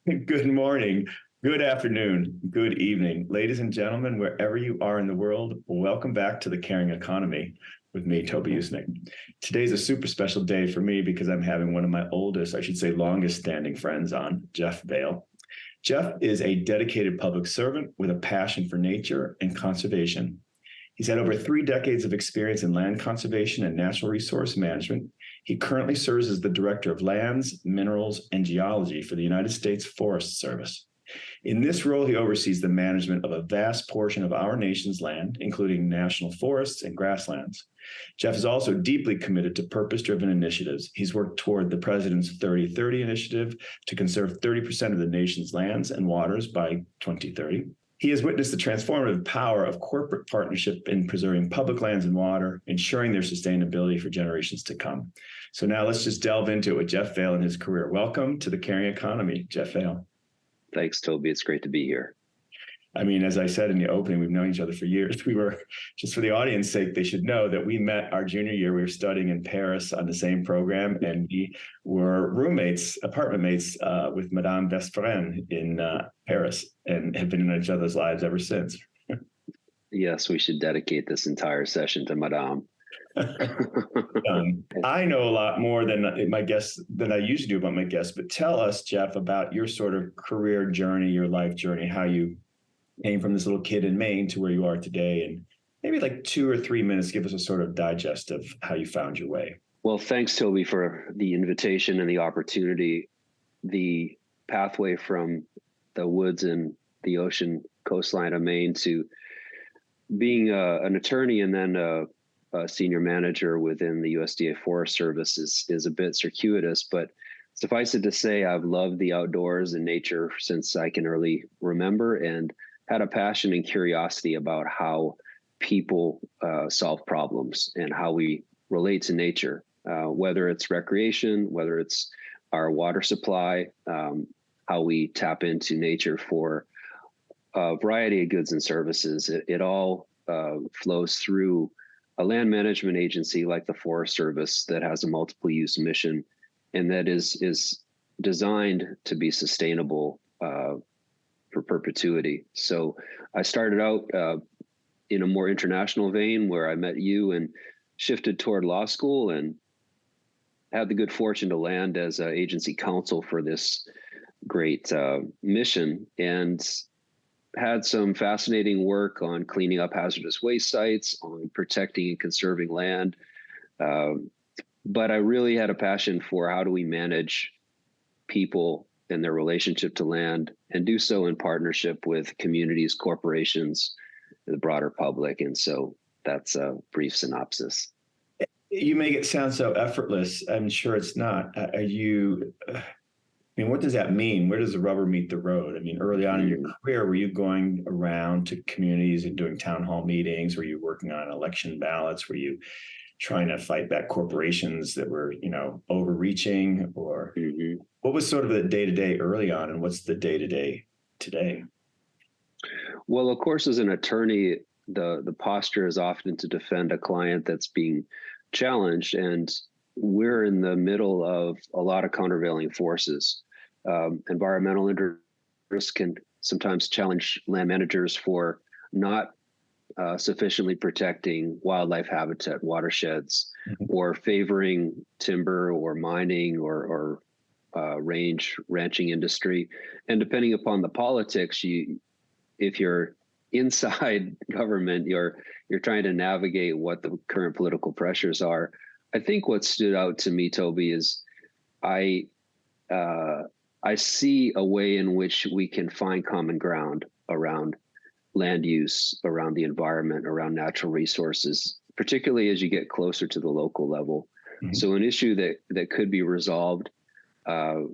Good morning, good afternoon, good evening. Ladies and gentlemen, wherever you are in the world, welcome back to The Caring Economy with me, Toby Usnik. Today's a super special day for me because I'm having one of my oldest, I should say longest standing friends on, Jeff Vale. Jeff is a dedicated public servant with a passion for nature and conservation. He's had over 3 decades of experience in land conservation and natural resource management. He currently serves as the Director of Lands, Minerals, and Geology for the United States Forest Service. In this role, he oversees the management of a vast portion of our nation's land, including national forests and grasslands. Jeff is also deeply committed to purpose-driven initiatives. He's worked toward the President's 30-30 initiative to conserve 30% of the nation's lands and waters by 2030. He has witnessed the transformative power of corporate partnership in preserving public lands and water, ensuring their sustainability for generations to come. So now let's just delve into it with Jeff Vale and his career. Welcome to The Caring Economy, Jeff Vale. Thanks, Toby. It's great to be here. I mean, as I said in the opening, we've known each other for years. We were, just for the audience's sake, they should know that we met our junior year. We were studying in Paris on the same program, and we were roommates, apartment mates with Madame Vestfren in Paris, and have been in each other's lives ever since. Yes, we should dedicate this entire session to Madame. I know a lot more than my guests than I usually do about my guests, but tell us, Jeff, about your sort of career journey, your life journey, how you came from this little kid in Maine to where you are today, and maybe like 2 or 3 minutes, give us a sort of digest of how you found your way. Well, thanks, Toby, for the invitation and the opportunity. The pathway from the woods and the ocean coastline of Maine to being an attorney and then a senior manager within the USDA Forest Service is a bit circuitous, but suffice it to say, I've loved the outdoors and nature since I can really remember, and had a passion and curiosity about how people solve problems and how we relate to nature, whether it's recreation, whether it's our water supply, how we tap into nature for a variety of goods and services. It all flows through a land management agency like the Forest Service that has a multiple use mission and that is designed to be sustainable for perpetuity. So I started out in a more international vein where I met you and shifted toward law school and had the good fortune to land as an agency counsel for this great mission, and had some fascinating work on cleaning up hazardous waste sites, on protecting and conserving land. But I really had a passion for how do we manage people and their relationship to land, and do so in partnership with communities, corporations, the broader public. And so that's a brief synopsis. You make it sound so effortless. I'm sure it's not. What does that mean? Where does the rubber meet the road? I mean, early on in your career, were you going around to communities and doing town hall meetings? Were you working on election ballots? Were you trying to fight back corporations that were, overreaching? Or what was sort of the day-to-day early on, and what's the day-to-day today? Well, of course, as an attorney, the posture is often to defend a client that's being challenged, and we're in the middle of a lot of countervailing forces. Environmental interests can sometimes challenge land managers for not sufficiently protecting wildlife habitat, watersheds, or favoring timber or mining or ranching industry. And depending upon the politics, if you're inside government, you're trying to navigate what the current political pressures are. I think what stood out to me, Toby, is I see a way in which we can find common ground around land use, around the environment, around natural resources, particularly as you get closer to the local level. So an issue that could be resolved at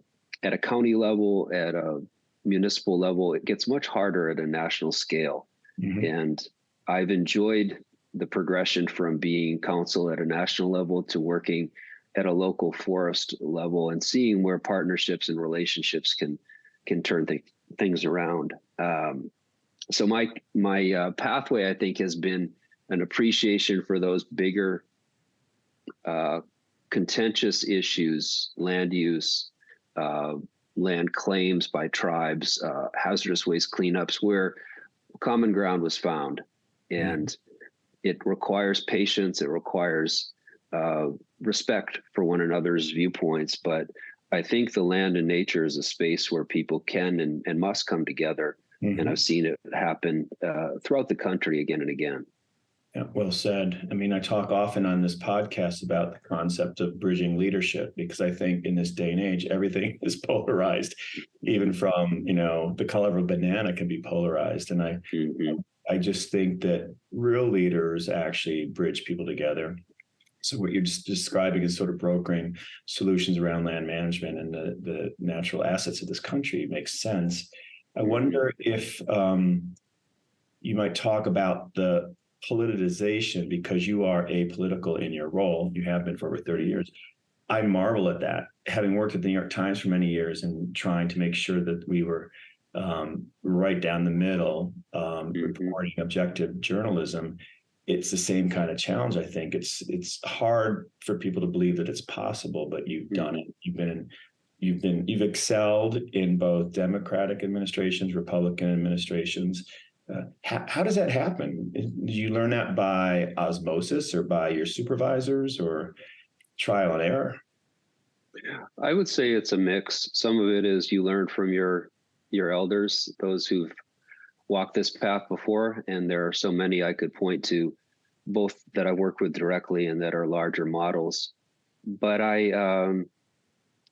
a county level, at a municipal level, it gets much harder at a national scale. And I've enjoyed the progression from being counsel at a national level to working at a local forest level and seeing where partnerships and relationships can turn things around. So my pathway, I think, has been an appreciation for those bigger contentious issues, land use, land claims by tribes, hazardous waste cleanups, where common ground was found. And it requires patience, it requires respect for one another's viewpoints. But I think the land and nature is a space where people can and must come together. And I've seen it happen throughout the country again and again. Yeah, well said. I mean, I talk often on this podcast about the concept of bridging leadership, because I think in this day and age, everything is polarized, even from, the color of a banana can be polarized. And I just think that real leaders actually bridge people together. So what you're just describing is sort of brokering solutions around land management and the natural assets of this country makes sense. I wonder if you might talk about the politicization, because you are apolitical in your role. You have been for over 30 years. I marvel at that, having worked at the New York Times for many years and trying to make sure that we were right down the middle, reporting objective journalism. It's the same kind of challenge. I think it's hard for people to believe that it's possible, but you've done it. You've excelled in both Democratic administrations, Republican administrations. How does that happen? Do you learn that by osmosis or by your supervisors or trial and error? I would say it's a mix. Some of it is you learn from your elders, those who've walked this path before, and there are so many I could point to, both that I work with directly and that are larger models. But I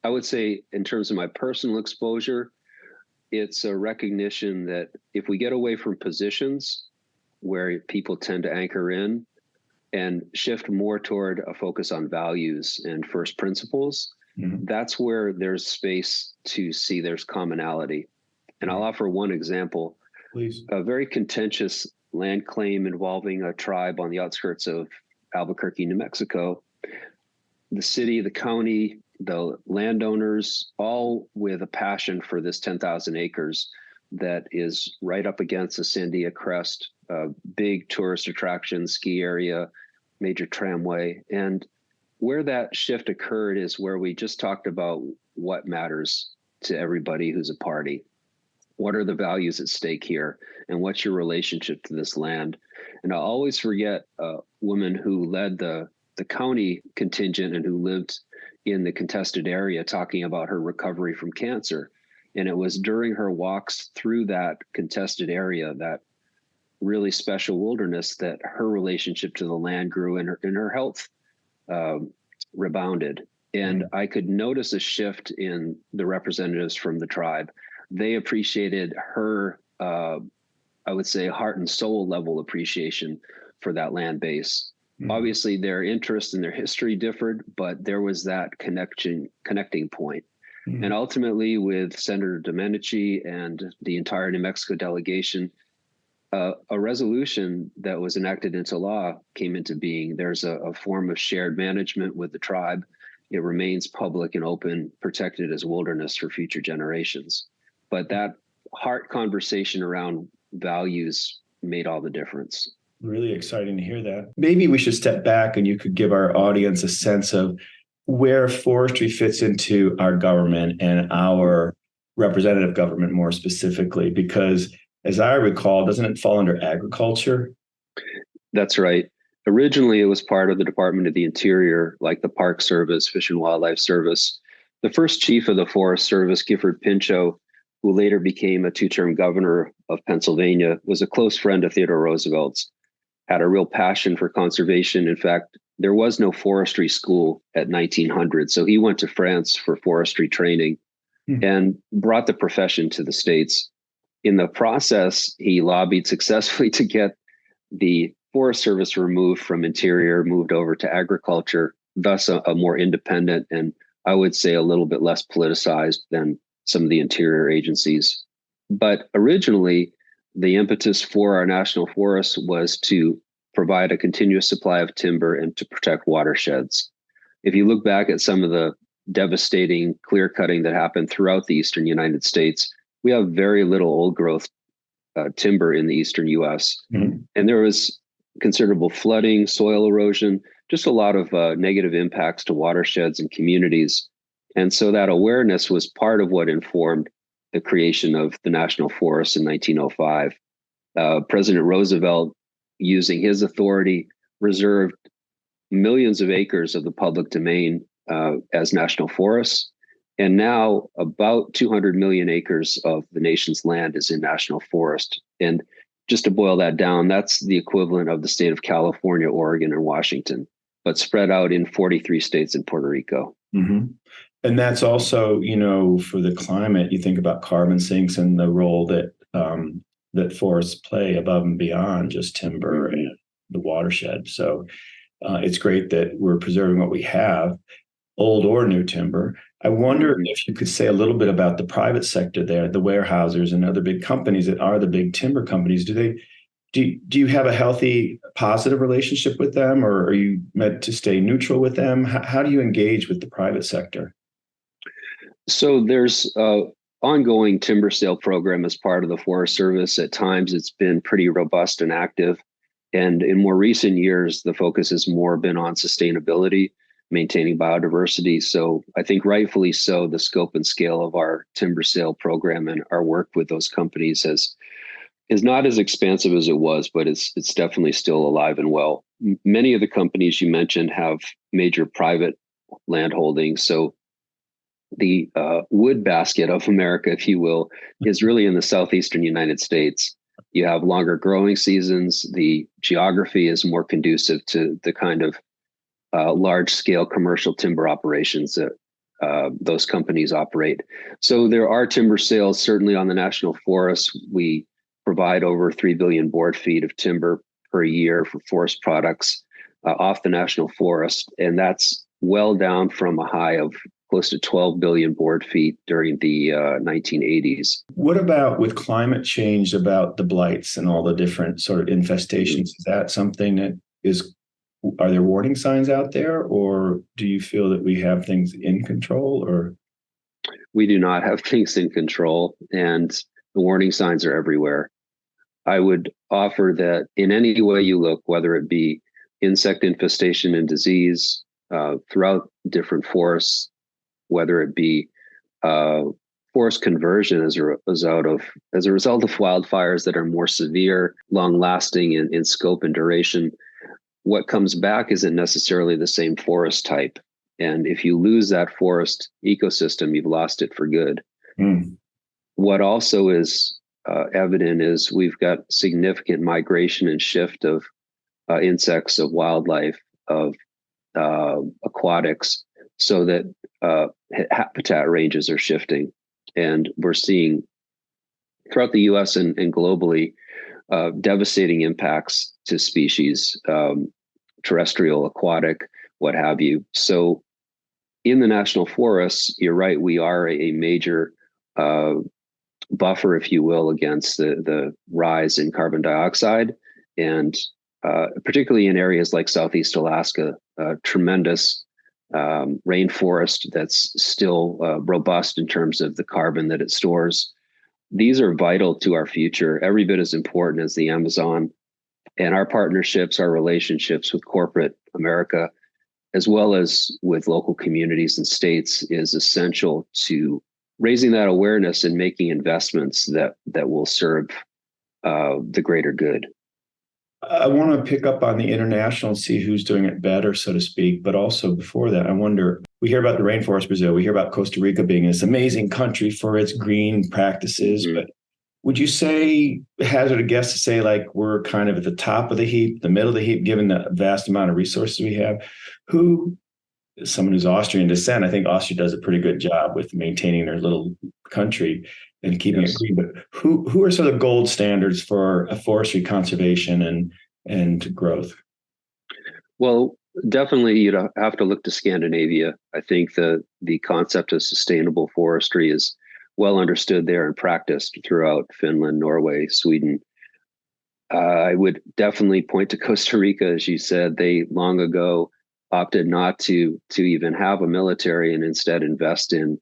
would say, in terms of my personal exposure, it's a recognition that if we get away from positions where people tend to anchor in and shift more toward a focus on values and first principles, that's where there's space to see there's commonality. And I'll offer one example. Please. A very contentious land claim involving a tribe on the outskirts of Albuquerque, New Mexico. The city, the county, the landowners, all with a passion for this 10,000 acres that is right up against the Sandia Crest, big tourist attraction, ski area, major tramway. And where that shift occurred is where we just talked about what matters to everybody who's a party. What are the values at stake here? And what's your relationship to this land? And I'll always forget a woman who led the county contingent and who lived in the contested area talking about her recovery from cancer. And it was during her walks through that contested area, that really special wilderness, that her relationship to the land grew and her health rebounded. And I could notice a shift in the representatives from the tribe. They appreciated her, I would say, heart and soul level appreciation for that land base. Obviously, their interest and their history differed, but there was that connecting point. And ultimately, with Senator Domenici and the entire New Mexico delegation, a resolution that was enacted into law came into being. There's a form of shared management with the tribe. It remains public and open, protected as wilderness for future generations. But that heart conversation around values made all the difference. Really exciting to hear that. Maybe we should step back and you could give our audience a sense of where forestry fits into our government and our representative government more specifically, because as I recall, doesn't it fall under agriculture? That's right. Originally, it was part of the Department of the Interior, like the Park Service, Fish and Wildlife Service. The first chief of the Forest Service, Gifford Pinchot, who later became a two-term governor of Pennsylvania, was a close friend of Theodore Roosevelt's, had a real passion for conservation. In fact, there was no forestry school at 1900, so he went to France for forestry training and brought the profession to the States. In the process, he lobbied successfully to get the Forest Service removed from Interior, moved over to agriculture, thus a more independent and I would say a little bit less politicized than some of the Interior agencies. But originally, the impetus for our national forests was to provide a continuous supply of timber and to protect watersheds. If you look back at some of the devastating clear cutting that happened throughout the eastern United States, we have very little old growth timber in the eastern US. And there was considerable flooding, soil erosion, just a lot of negative impacts to watersheds and communities. And so that awareness was part of what informed the creation of the National Forest in 1905. President Roosevelt, using his authority, reserved millions of acres of the public domain as national forests. And now about 200 million acres of the nation's land is in national forest. And just to boil that down, that's the equivalent of the state of California, Oregon, and Washington, but spread out in 43 states and Puerto Rico. Mm-hmm. And that's also, for the climate, you think about carbon sinks and the role that that forests play above and beyond just timber and the watershed. So it's great that we're preserving what we have, old or new timber. I wonder if you could say a little bit about the private sector there, the Weyerhaeusers and other big companies that are the big timber companies. Do you have a healthy, positive relationship with them, or are you meant to stay neutral with them? How do you engage with the private sector? So there's an ongoing timber sale program as part of the Forest Service. At times, it's been pretty robust and active. And in more recent years, the focus has more been on sustainability, maintaining biodiversity. So I think rightfully so, the scope and scale of our timber sale program and our work with those companies is not as expansive as it was, but it's definitely still alive and well. Many of the companies you mentioned have major private land holdings. So the wood basket of America, if you will, is really in the southeastern United States. You have longer growing seasons. The geography is more conducive to the kind of large scale commercial timber operations that those companies operate. So there are timber sales, certainly on the national forest. We provide over 3 billion board feet of timber per year for forest products off the national forest. And that's well down from a high of close to 12 billion board feet during the 1980s. What about with climate change, about the blights and all the different sort of infestations? Is that something that are there warning signs out there, or do you feel that we have things in control? Or we do not have things in control, and the warning signs are everywhere. I would offer that in any way you look, whether it be insect infestation and disease throughout different forests, whether it be forest conversion as a result of wildfires that are more severe, long-lasting in scope and duration, what comes back isn't necessarily the same forest type. And if you lose that forest ecosystem, you've lost it for good. What also is evident is we've got significant migration and shift of insects, of wildlife, of aquatics, so that habitat ranges are shifting. And we're seeing throughout the US and globally devastating impacts to species, terrestrial, aquatic, what have you. So in the national forests, you're right, we are a major buffer, if you will, against the rise in carbon dioxide. And particularly in areas like Southeast Alaska, tremendous rainforest that's still robust in terms of the carbon that it stores. These are vital to our future, every bit as important as the Amazon. And our partnerships, our relationships with corporate America, as well as with local communities and states, is essential to raising that awareness and making investments that will serve the greater good. I want to pick up on the international and see who's doing it better, so to speak. But also before that, I wonder, we hear about the rainforest Brazil. We hear about Costa Rica being this amazing country for its green practices. But would you say, hazard a guess to say, like, we're kind of at the top of the heap, the middle of the heap, given the vast amount of resources we have? Someone who's Austrian descent, I think Austria does a pretty good job with maintaining their little country and keeping it green. But who are sort of gold standards for a forestry conservation and growth? Well, definitely you'd have to look to Scandinavia. I think the concept of sustainable forestry is well understood there and practiced throughout Finland, Norway, Sweden. I would definitely point to Costa Rica. As you said, they long ago opted not to even have a military and instead invest in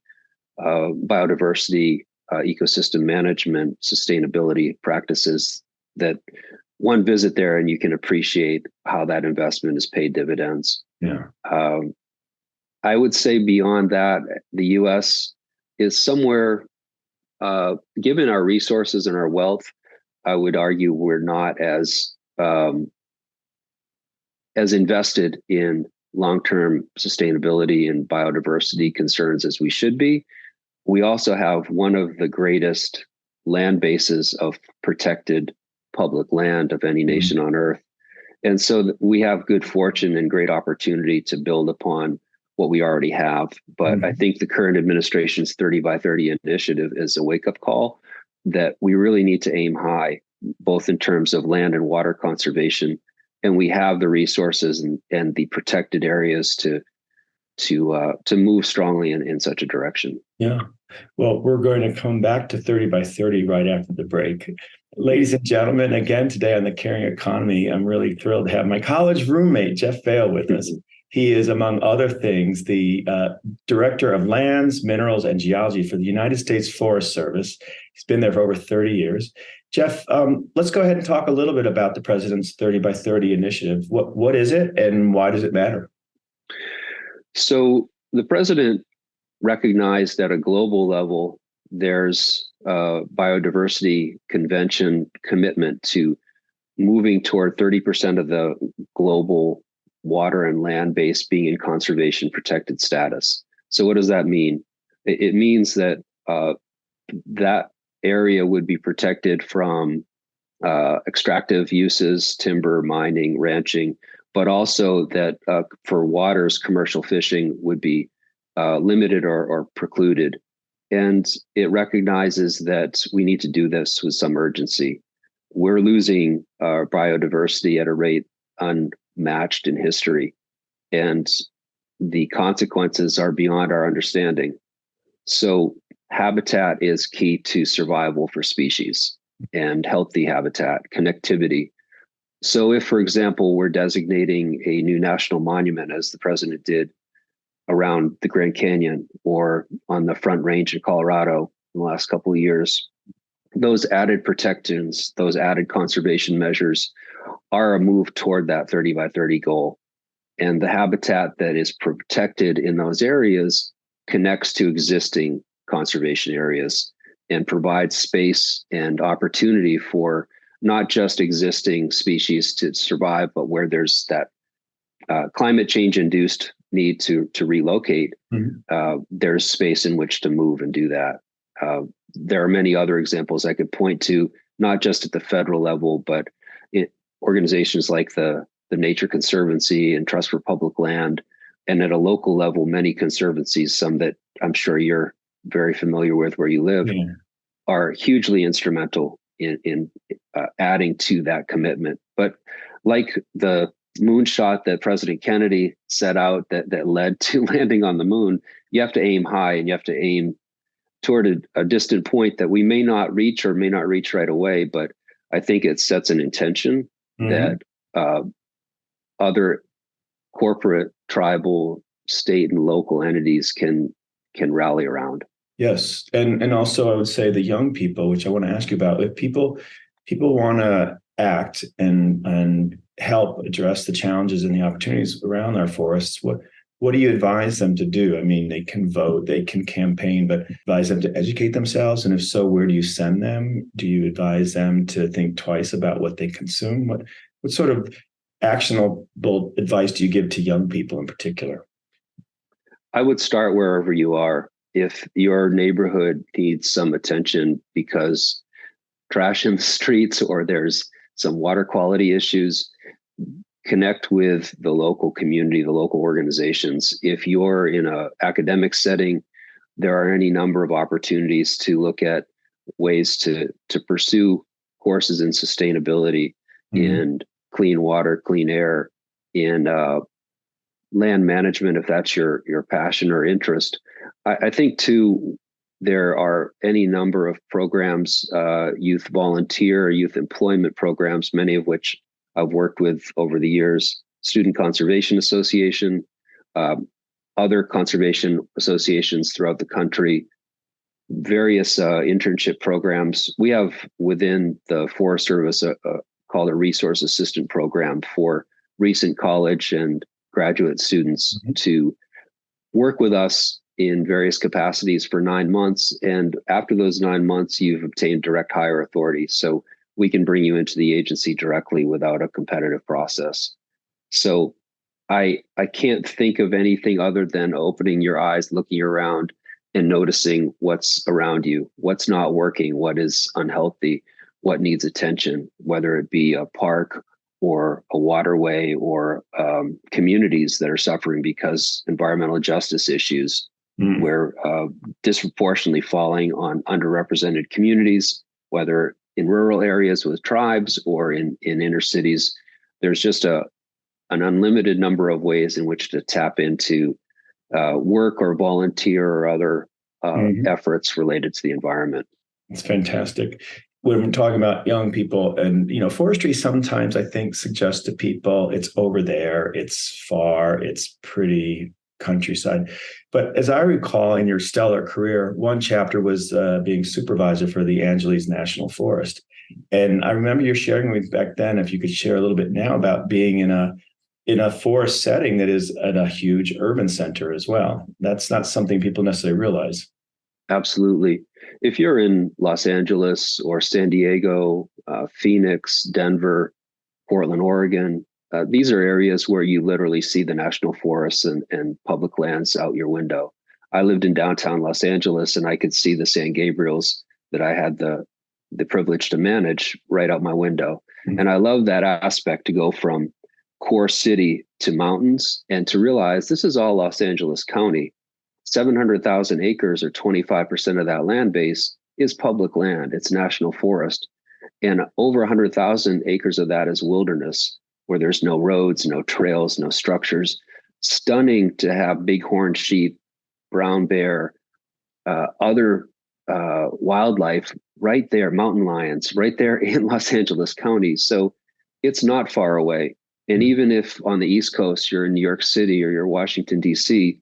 biodiversity, ecosystem management, sustainability practices that one visit there and you can appreciate how that investment has paid dividends. Yeah. I would say beyond that, the U.S. is somewhere, given our resources and our wealth, I would argue we're not as invested in long-term sustainability and biodiversity concerns as we should be. We also have one of the greatest land bases of protected public land of any nation on earth. And so we have good fortune and great opportunity to build upon what we already have. But I think the current administration's 30 by 30 initiative is a wake-up call that we really need to aim high, both in terms of land and water conservation. And we have the resources and the protected areas to move strongly in such a direction. Yeah. Well, we're going to come back to 30 by 30 right after the break. Ladies and gentlemen, again, today on the Caring Economy, I'm really thrilled to have my college roommate, Jeff Vail, with us. He is, among other things, the Director of Lands, Minerals, and Geology for the United States Forest Service. He's been there for over 30 years. Jeff, let's go ahead and talk a little bit about the President's 30 by 30 initiative. What is it and why does it matter? So the President recognized at a global level, there's a biodiversity convention commitment to moving toward 30% of the global water and land base being in conservation protected status. So what does that mean? It means that that area would be protected from extractive uses, timber, mining, ranching, but also that for waters, commercial fishing would be limited or precluded. And it recognizes that we need to do this with some urgency. We're losing our biodiversity at a rate unmatched in history, and the consequences are beyond our understanding. So habitat is key to survival for species and healthy habitat, connectivity. So if, for example, we're designating a new national monument, as the President did around the Grand Canyon or on the Front Range in Colorado in the last couple of years, those added protections, those added conservation measures are a move toward that 30 by 30 goal. And the habitat that is protected in those areas connects to existing conservation areas and provides space and opportunity for not just existing species to survive, but where there's that climate change induced need to relocate, there's space in which to move and do that. There are many other examples I could point to, not just at the federal level, but organizations like the Nature Conservancy and Trust for Public Land, and at a local level, many conservancies, some that I'm sure you're very familiar with where you live, are hugely instrumental in adding to that commitment. But like the moonshot that President Kennedy set out that led to landing on the moon, you have to aim high and you have to aim toward a distant point that we may not reach or may not reach right away. But I think it sets an intention that other corporate, tribal, state, and local entities can rally around. Yes, and also I would say the young people, which I want to ask you about. If people want to act and help address the challenges and the opportunities around our forests, what do you advise them to do? I mean, they can vote, they can campaign, but advise them to educate themselves. And if so, where do you send them? Do you advise them to think twice about what they consume? What sort of actionable advice do you give to young people in particular? I would start wherever you are. If your neighborhood needs some attention because trash in the streets or there's some water quality issues, connect with the local community, the local organizations. If you're in an academic setting, there are any number of opportunities to look at ways to pursue courses in sustainability, in clean water, clean air, in land management, if that's your passion or interest. I think too, there are any number of programs, youth volunteer, youth employment programs, many of which I've worked with over the years, Student Conservation Association, other conservation associations throughout the country, various internship programs. We have within the Forest Service called a resource assistant program for recent college and graduate students to work with us in various capacities for 9 months. And after those 9 months, you've obtained direct hire authority. So we can bring you into the agency directly without a competitive process. So I can't think of anything other than opening your eyes, looking around, and noticing what's around you, what's not working, what is unhealthy, what needs attention, whether it be a park or a waterway or communities that are suffering because environmental justice issues, where disproportionately falling on underrepresented communities, whether in rural areas with tribes or in inner cities. There's just an unlimited number of ways in which to tap into work or volunteer or other efforts related to the environment. It's fantastic. When we're talking about young people, and forestry sometimes I think suggests to people it's over there, it's far, it's pretty countryside. But as I recall, in your stellar career, one chapter was being supervisor for the Angeles National Forest. And I remember you sharing with me back then, if you could share a little bit now about being in a forest setting that is at a huge urban center as well. That's not something people necessarily realize. Absolutely. If you're in Los Angeles or San Diego, Phoenix, Denver, Portland, Oregon, these are areas where you literally see the national forests and public lands out your window. I lived in downtown Los Angeles, and I could see the San Gabriels that I had the privilege to manage right out my window. Mm-hmm. And I love that aspect, to go from core city to mountains and to realize this is all Los Angeles County. 700,000 acres, or 25% of that land base, is public land. It's national forest. And over 100,000 acres of that is wilderness, where there's no roads, no trails, no structures. Stunning to have bighorn sheep, brown bear, other wildlife right there, mountain lions, right there in Los Angeles County. So it's not far away. And even if on the East Coast, you're in New York City or you're Washington, D.C.,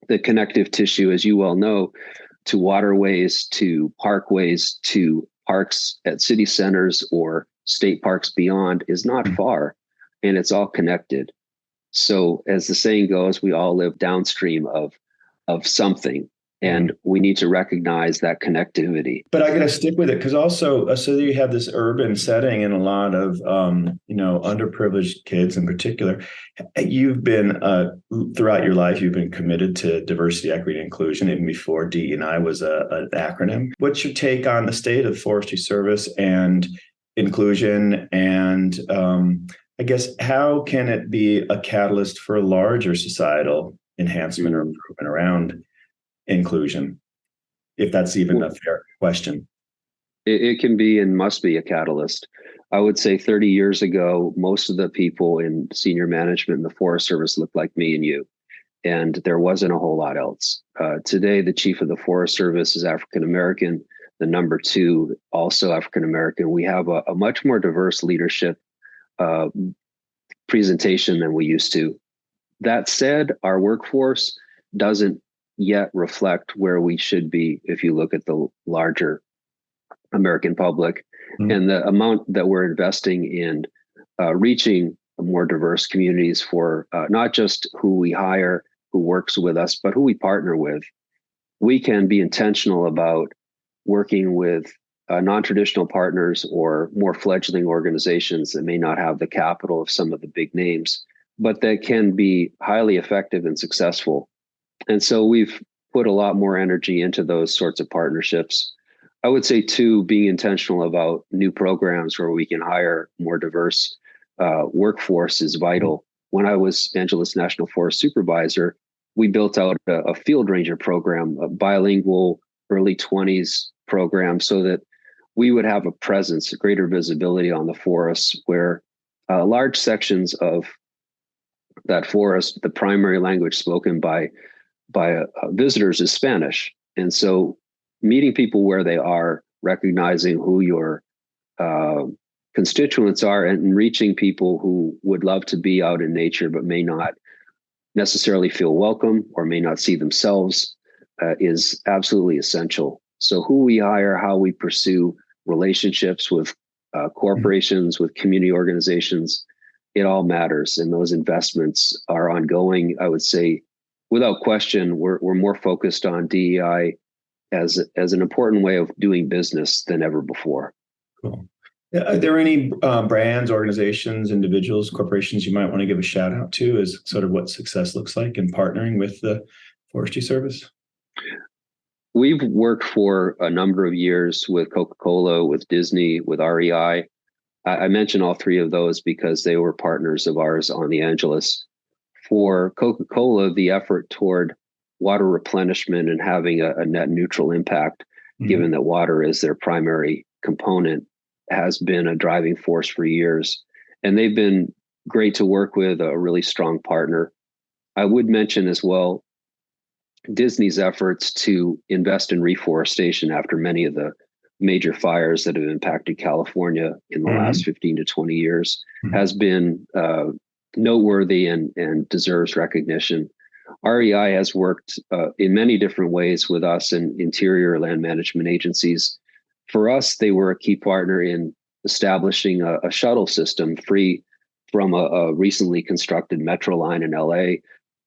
the connective tissue, as you well know, to waterways, to parkways, to parks at city centers or state parks beyond is not far, and it's all connected. So as the saying goes, we all live downstream of something, and we need to recognize that connectivity. But I got to stick with it, because also, so you have this urban setting and a lot of, underprivileged kids in particular. You've been, throughout your life, you've been committed to diversity, equity, and inclusion, even before DE&I was an acronym. What's your take on the state of forestry service and inclusion? And I guess, how can it be a catalyst for a larger societal enhancement or improvement around inclusion, if that's even a fair question? It can be and must be a catalyst. I would say 30 years ago, most of the people in senior management in the Forest Service looked like me and you, and there wasn't a whole lot else. Today, the chief of the Forest Service is African American, the number two also African American. We have a much more diverse leadership presentation than we used to. That said, our workforce doesn't yet reflect where we should be if you look at the larger American public, and the amount that we're investing in reaching more diverse communities for not just who we hire, who works with us, but who we partner with. We can be intentional about working with non-traditional partners or more fledgling organizations that may not have the capital of some of the big names, but that can be highly effective and successful. And so we've put a lot more energy into those sorts of partnerships. I would say, too, being intentional about new programs where we can hire more diverse workforce is vital. When I was Angeles National Forest Supervisor, we built out a field ranger program, a bilingual early 20s program, so that we would have a presence, a greater visibility on the forests, where large sections of that forest, the primary language spoken by visitors is Spanish. And so meeting people where they are, recognizing who your constituents are, and reaching people who would love to be out in nature but may not necessarily feel welcome or may not see themselves is absolutely essential. So who we hire, how we pursue relationships with corporations, with community organizations, it all matters. And those investments are ongoing. I would say without question, we're more focused on DEI as an important way of doing business than ever before. Cool. Are there any brands, organizations, individuals, corporations you might want to give a shout out to as sort of what success looks like in partnering with the Forestry Service? We've worked for a number of years with Coca-Cola, with Disney, with REI. I mention all three of those because they were partners of ours on the Angelus. For Coca-Cola, the effort toward water replenishment and having a net neutral impact, given that water is their primary component, has been a driving force for years. And they've been great to work with, a really strong partner. I would mention as well Disney's efforts to invest in reforestation after many of the major fires that have impacted California in the last 15 to 20 years has been noteworthy and deserves recognition. REI has worked in many different ways with us and interior land management agencies. For us, they were a key partner in establishing a shuttle system free from a recently constructed metro line in LA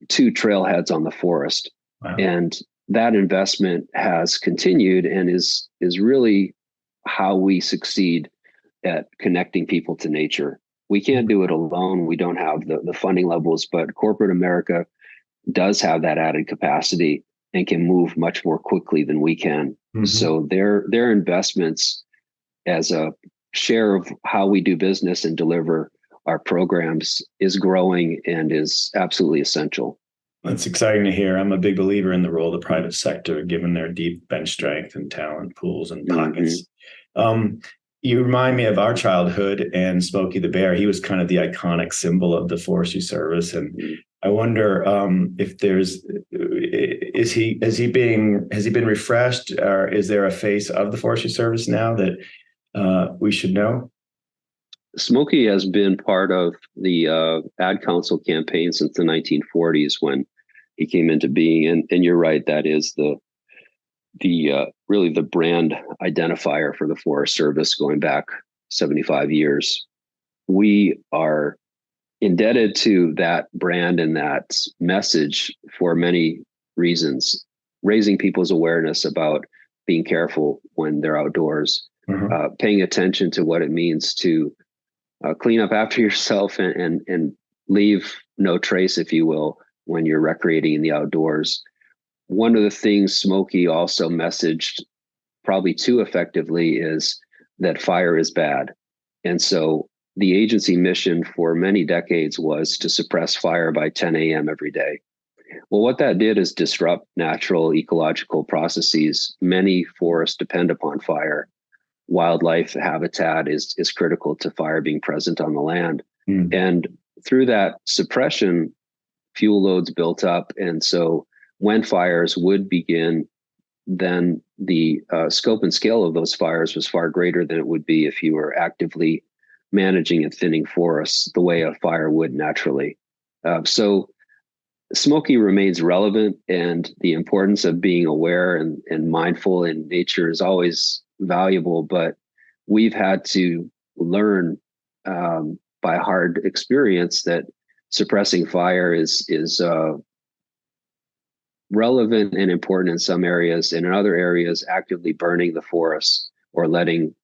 to trailheads on the forest. Wow. And that investment has continued and is really how we succeed at connecting people to nature. We can't do it alone. We don't have the funding levels, but corporate America does have that added capacity and can move much more quickly than we can. So their investments as a share of how we do business and deliver our programs is growing and is absolutely essential. That's exciting to hear. I'm a big believer in the role of the private sector, given their deep bench strength and talent pools and pockets. You remind me of our childhood and Smokey the Bear. He was kind of the iconic symbol of the Forestry Service. And I wonder if has he been refreshed, or is there a face of the Forestry Service now that we should know? Smokey has been part of the Ad Council campaign since the 1940s when he came into being, and you're right, that is the really the brand identifier for the Forest Service going back 75 years. We are indebted to that brand and that message for many reasons, raising people's awareness about being careful when they're outdoors, paying attention to what it means to clean up after yourself and leave no trace, if you will, when you're recreating in the outdoors. One of the things Smokey also messaged probably too effectively is that fire is bad. And so the agency mission for many decades was to suppress fire by 10 a.m. every day. Well, what that did is disrupt natural ecological processes. Many forests depend upon fire. Wildlife habitat is critical to fire being present on the land. And through that suppression, fuel loads built up. And so when fires would begin, then the scope and scale of those fires was far greater than it would be if you were actively managing and thinning forests the way a fire would naturally. So Smokey remains relevant, and the importance of being aware and mindful in nature is always valuable, but we've had to learn by hard experience that suppressing fire is relevant and important in some areas, and in other areas, actively burning the forests or letting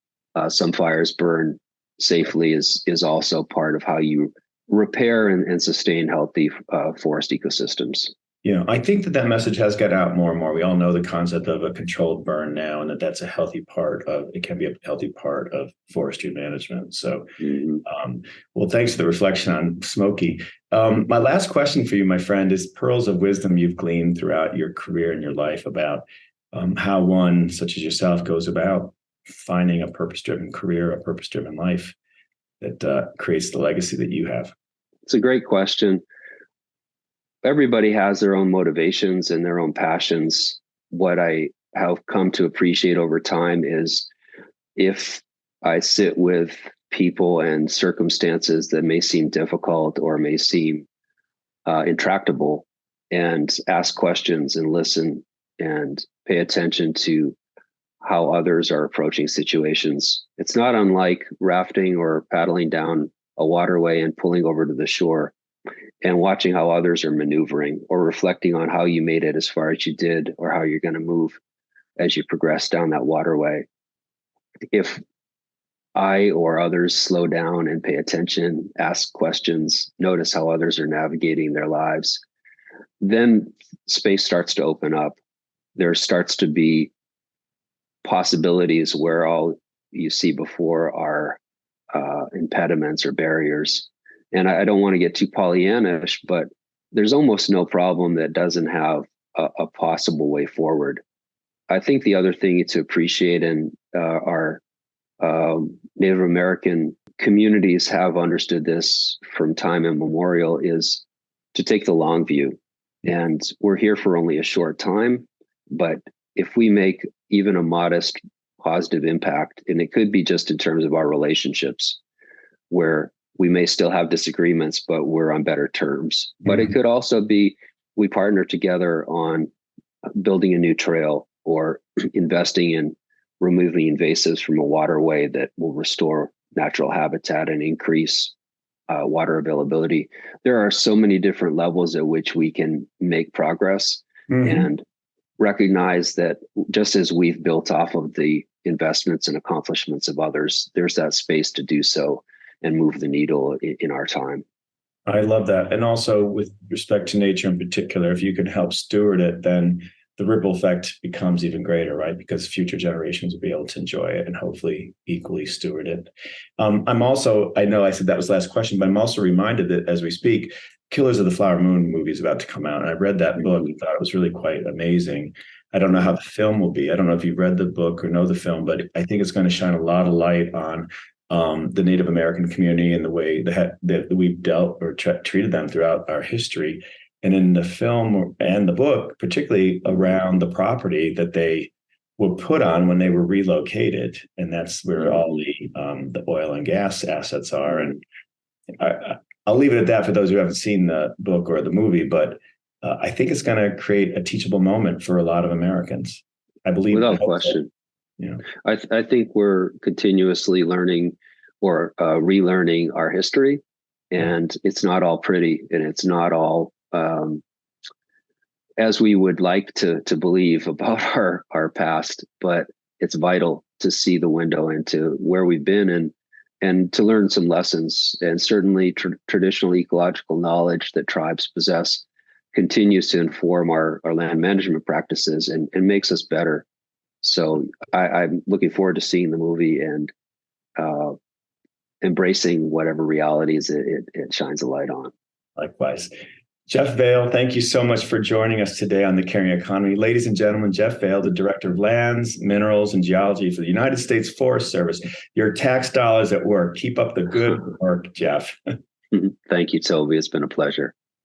some fires burn safely is also part of how you repair and sustain healthy forest ecosystems. Yeah, I think that message has got out more and more. We all know the concept of a controlled burn now, and that's a healthy part of it, can be a healthy part of forestry management. So, well, thanks for the reflection on Smokey. My last question for you, my friend, is pearls of wisdom you've gleaned throughout your career and your life about how one, such as yourself, goes about finding a purpose-driven career, a purpose-driven life that creates the legacy that you have. It's a great question. Everybody has their own motivations and their own passions. What I have come to appreciate over time is if I sit with people and circumstances that may seem difficult or may seem intractable, and ask questions and listen and pay attention to how others are approaching situations. It's not unlike rafting or paddling down a waterway and pulling over to the shore. and watching how others are maneuvering or reflecting on how you made it as far as you did or how you're going to move as you progress down that waterway. If I or others slow down and pay attention, ask questions, notice how others are navigating their lives, then space starts to open up. There starts to be possibilities where all you see before are impediments or barriers. And I don't want to get too Pollyannish, but there's almost no problem that doesn't have a possible way forward. I think the other thing to appreciate in our Native American communities have understood this from time immemorial is to take the long view. And we're here for only a short time, but if we make even a modest positive impact, and it could be just in terms of our relationships, where we may still have disagreements, but we're on better terms. Mm-hmm. But it could also be we partner together on building a new trail or investing in removing invasives from a waterway that will restore natural habitat and increase water availability. There are so many different levels at which we can make progress, and recognize that just as we've built off of the investments and accomplishments of others, there's that space to do so and move the needle in our time. I love that. And also with respect to nature in particular, if you can help steward it, then the ripple effect becomes even greater, right? Because future generations will be able to enjoy it and hopefully equally steward it. I'm also, I know I said that was the last question, but I'm also reminded that as we speak, Killers of the Flower Moon movie is about to come out. And I read that book and thought it was really quite amazing. I don't know how the film will be. I don't know if you've read the book or know the film, but I think it's going to shine a lot of light on the Native American community and the way that we've dealt or treated them throughout our history. And in the film and the book, particularly around the property that they were put on when they were relocated, and that's where all the oil and gas assets are. And I'll leave it at that for those who haven't seen the book or the movie, but I think it's going to create a teachable moment for a lot of Americans. I believe, without question. Yeah, I think we're continuously learning or relearning our history, and it's not all pretty, and it's not all as we would like to believe about our past, but it's vital to see the window into where we've been and to learn some lessons. And certainly traditional ecological knowledge that tribes possess continues to inform our land management practices and makes us better. So I'm looking forward to seeing the movie and embracing whatever realities it shines a light on. Likewise. Jeff Vail, thank you so much for joining us today on The Caring Economy. Ladies and gentlemen, Jeff Vail, the Director of Lands, Minerals, and Geology for the United States Forest Service. Your tax dollars at work. Keep up the good work, Jeff. Thank you, Toby. It's been a pleasure.